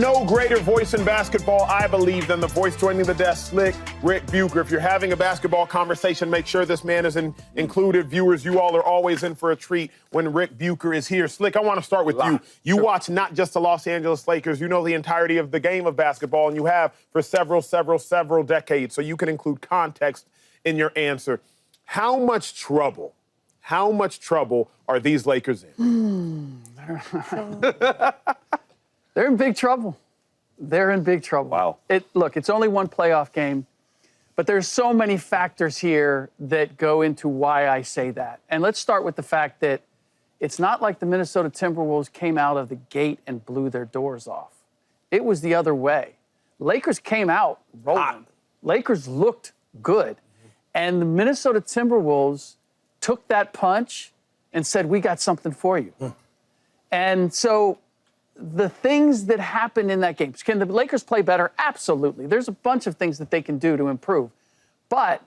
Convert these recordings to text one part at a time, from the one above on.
no greater voice in basketball, I believe, than the voice joining the desk, Slick, Ric Bucher. If you're having a basketball conversation, make sure this man is included. Viewers, you all are always in for a treat when Ric Bucher is here. Slick, I want to start with you. You watch not just the Los Angeles Lakers, you know the entirety of the game of basketball, and you have for several decades, so you can include context in your answer. How much trouble are these Lakers in? They're in big trouble. They're in big trouble. Wow. Look, it's only one playoff game, but there's so many factors here that go into why I say that. And let's start with the fact that it's not like the Minnesota Timberwolves came out of the gate and blew their doors off. It was the other way. Lakers came out rolling. Lakers looked good. And the Minnesota Timberwolves took that punch and said, we got something for you. And so the things that happened in that game, can the Lakers play better? Absolutely. There's a bunch of things that they can do to improve. But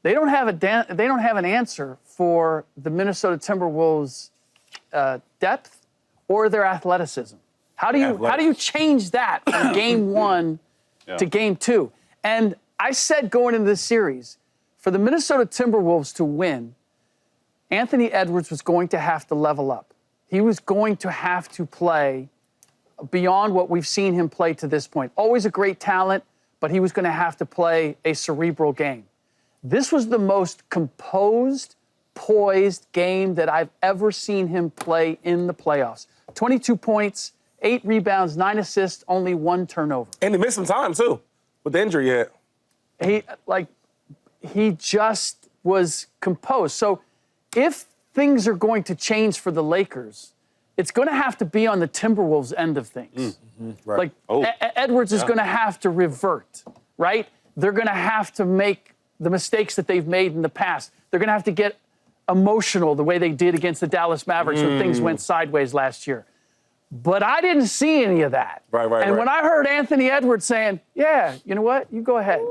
they don't have an answer for the Minnesota Timberwolves' depth or their athleticism. How do you change that from game one to game two? And I said going into this series, for the Minnesota Timberwolves to win, Anthony Edwards was going to have to level up. He was going to have to play beyond what we've seen him play to this point. Always a great talent, but he was going to have to play a cerebral game. This was the most composed, poised game that I've ever seen him play in the playoffs. 22 points, 8 rebounds, 9 assists, only 1 turnover. And he missed some time, too, with the injury he had. He just was composed. So if things are going to change for the Lakers, it's going to have to be on the Timberwolves' end of things. Right. Edwards is going to have to revert, right? They're going to have to make the mistakes that they've made in the past. They're going to have to get emotional the way they did against the Dallas Mavericks when things went sideways last year. But I didn't see any of that. And when I heard Anthony Edwards saying, yeah, you know what? You go ahead.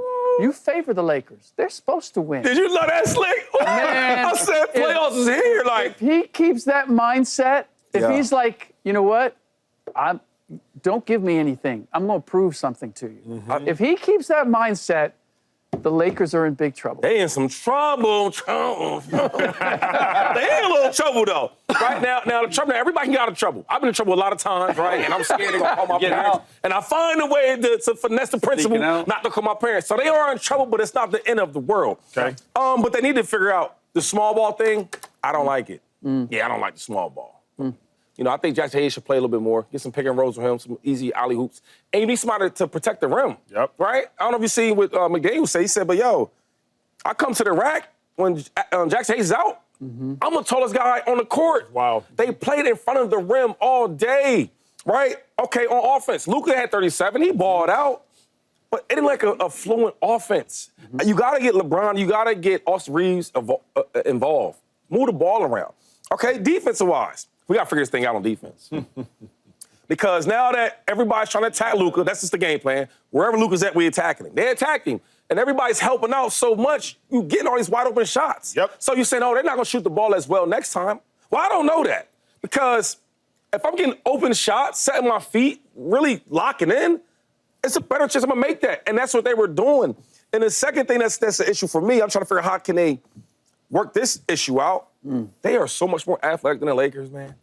You favor the Lakers. They're supposed to win. Did you know that, Slick? Man, I said playoffs is here. If he keeps that mindset, if he's like, you know what? Don't give me anything. I'm going to prove something to you. If he keeps that mindset, the Lakers are in big trouble. They in some trouble. They in a little trouble, though. Right now, the trouble. Everybody can get out of trouble. I've been in trouble a lot of times, right? And I'm scared they're going to call my parents. And I find a way to finesse the principle not to call my parents. So they are in trouble, but it's not the end of the world. Okay. But they need to figure out the small ball thing. I don't like it. Yeah, I don't like the small ball. You know, I think Jackson Hayes should play a little bit more, get some pick and rolls with him, some easy alley hoops. And you need somebody to protect the rim. Yep. Right? I don't know if you see what McDaniel said. He said, but yo, I come to the rack when Jackson Hayes is out. I'm the tallest guy on the court. Wow. They played in front of the rim all day. Right? Okay, on offense. Luka had 37. He balled out. But it ain't like a fluent offense. You got to get LeBron. You got to get Austin Reeves involved. Move the ball around. Okay, defensive-wise. We got to figure this thing out on defense. Because now that everybody's trying to attack Luka, that's just the game plan. Wherever Luka's at, we attacking him. They attacked him. And everybody's helping out so much, you getting all these wide open shots. So you say, no, they're not going to shoot the ball as well next time. Well, I don't know that. Because if I'm getting open shots, setting my feet, really locking in, it's a better chance I'm going to make that. And that's what they were doing. And the second thing that's an issue for me, I'm trying to figure out how can they work this issue out. They are so much more athletic than the Lakers, man.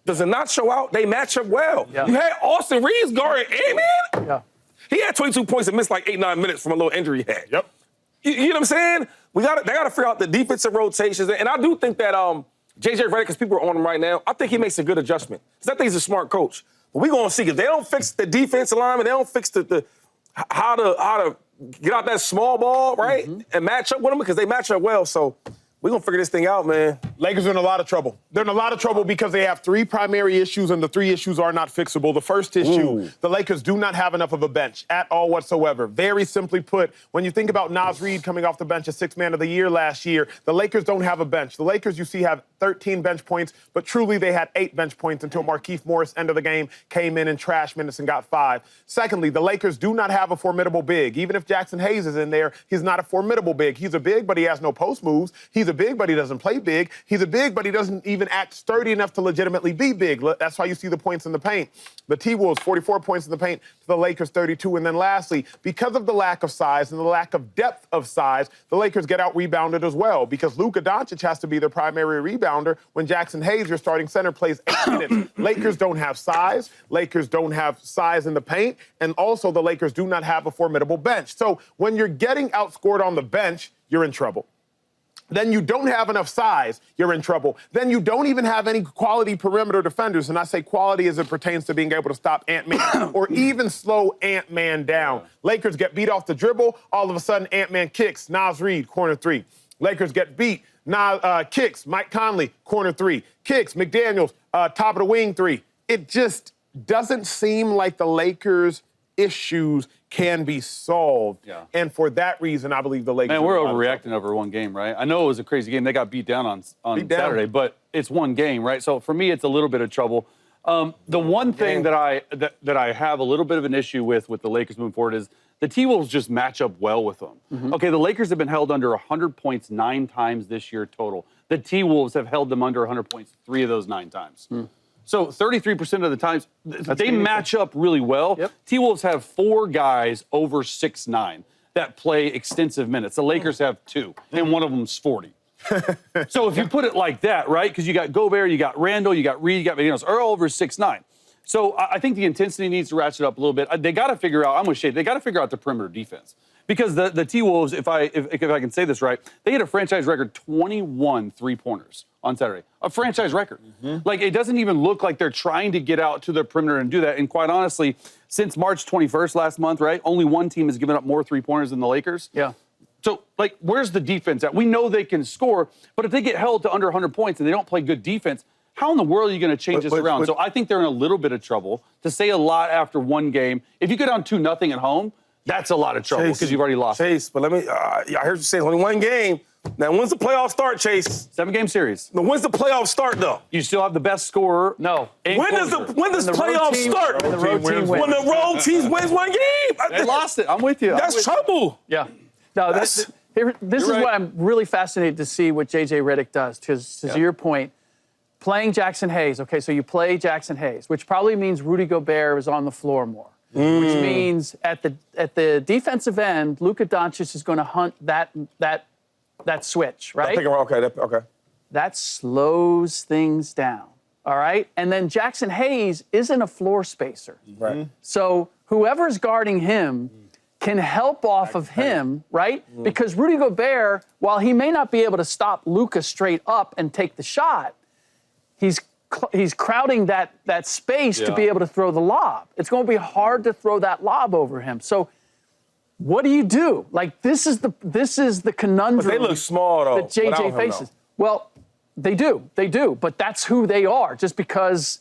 Does it not show out? They match up well. You had Austin Reeves guarding Ant-Man. He had 22 points and missed like 8-9 minutes from a little injury he had. You know what I'm saying? They got to figure out the defensive rotations. And I do think that J.J. Redick, because people are on him right now, I think he makes a good adjustment. Because I think he's a smart coach. But we're going to see, if they don't fix the defensive line and they don't fix how to get out that small ball, right, and match up with them, because they match up well. So we're going to figure this thing out, man. Lakers are in a lot of trouble. They're in a lot of trouble because they have 3 primary issues, and the 3 issues are not fixable. The first issue, the Lakers do not have enough of a bench at all whatsoever. Very simply put, when you think about Naz Reid coming off the bench as 6th man of the year last year, the Lakers don't have a bench. The Lakers, you see, have 13 bench points, but truly they had 8 bench points until Markieff Morris, end of the game, came in and trashed minutes and got 5. Secondly, the Lakers do not have a formidable big. Even if Jackson Hayes is in there, he's not a formidable big. He's a big, but he has no post moves. He's a big, but he doesn't play big. He's a big, but he doesn't even act sturdy enough to legitimately be big. That's why you see the points in the paint. The T-Wolves, 44 points in the paint to the Lakers, 32. And then lastly, because of the lack of size and the lack of depth of size, the Lakers get out-rebounded as well because Luka Doncic has to be their primary rebounder when Jackson Hayes, your starting center, plays 8 minutes. Lakers don't have size. Lakers don't have size in the paint. And also the Lakers do not have a formidable bench. So when you're getting outscored on the bench, you're in trouble. Then you don't have enough size, you're in trouble. Then you don't even have any quality perimeter defenders. And I say quality as it pertains to being able to stop Ant-Man or even slow Ant-Man down. Lakers get beat off the dribble. All of a sudden, Ant-Man kicks. Naz Reid, corner 3. Lakers get beat. Kicks. Mike Conley, corner 3. Kicks. McDaniels, top of the wing 3. It just doesn't seem like the Lakers' issues can be solved. Yeah. And for that reason, I believe the Lakers... Man, we're overreacting over one game, right? I know it was a crazy game. They got beat down on Saturday, but it's one game, right? So for me, it's a little bit of trouble. The one thing that I have a little bit of an issue with the Lakers moving forward is the T-Wolves just match up well with them. Mm-hmm. Okay, the Lakers have been held under 100 points 9 times this year total. The T-Wolves have held them under 100 points 3 of those 9 times. Mm. So 33% of the times, they match up really well. Yep. T-Wolves have 4 guys over 6'9" that play extensive minutes. The Lakers have 2, and one of them's 40. So if you put it like that, right, because you got Gobert, you got Randall, you got Reed, you got McDaniels, are all over 6'9". So I think the intensity needs to ratchet up a little bit. They got to figure out, I'm with Shea, they got to figure out the perimeter defense. Because the T-Wolves, if I can say this right, they hit a franchise record 21 3-pointers on Saturday. A franchise record. Mm-hmm. Like, it doesn't even look like they're trying to get out to the perimeter and do that. And quite honestly, since March 21st last month, right, only one team has given up more 3-pointers than the Lakers. Yeah. So, like, where's the defense at? We know they can score, but if they get held to under 100 points and they don't play good defense, how in the world are you going to change this around? So I think they're in a little bit of trouble. To say a lot after one game, if you go down 2-0 at home, that's a lot of trouble because you've already lost. Chase, but let me, I heard you say only one game. Now, when's the playoffs start, Chase? 7-game series. Now, when's the playoffs start, though? You still have the best scorer. No. When does playoffs start? When the road team wins. When the road team wins one game. They lost it. I'm with you. That's trouble. Yeah. No, this is what I'm really fascinated to see what J.J. Redick does. Because to your point, playing Jackson Hayes. Okay, so you play Jackson Hayes, which probably means Rudy Gobert is on the floor more. Which means at the defensive end, Luka Doncic is going to hunt that switch, right? Okay. That slows things down, all right? And then Jackson Hayes isn't a floor spacer. Right. So whoever's guarding him can help off of him, right? Because Rudy Gobert, while he may not be able to stop Luka straight up and take the shot, he's crowding that space to be able to throw the lob. It's going to be hard to throw that lob over him. So what do you do? Like, this is the conundrum. But they look small, though. That JJ faces. Well, they do. But that's who they are. Just because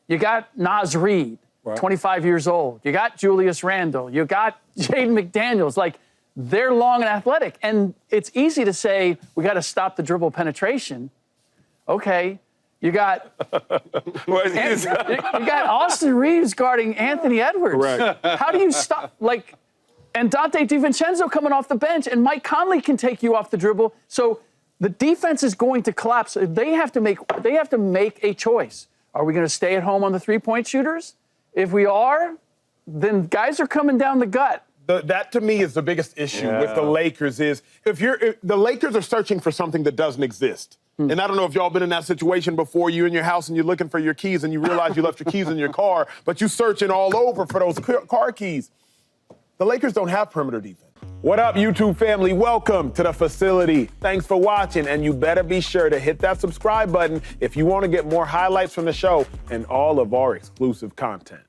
you got Naz Reid, 25 years old. You got Julius Randle. You got Jaden McDaniels. Like, they're long and athletic. And it's easy to say, we got to stop the dribble penetration. Okay. You got Austin Reeves guarding Anthony Edwards. Correct. How do you stop? And Dante DiVincenzo coming off the bench, and Mike Conley can take you off the dribble. So the defense is going to collapse. They have to make a choice. Are we going to stay at home on the 3-point shooters? If we are, then guys are coming down the gut. That to me is the biggest issue with the Lakers is if the Lakers are searching for something that doesn't exist. And I don't know if y'all been in that situation before. You're in your house and you're looking for your keys and you realize you left your keys in your car, but you're searching all over for those car keys. The Lakers don't have perimeter defense. What up, YouTube family? Welcome to the facility. Thanks for watching, and you better be sure to hit that subscribe button if you want to get more highlights from the show and all of our exclusive content.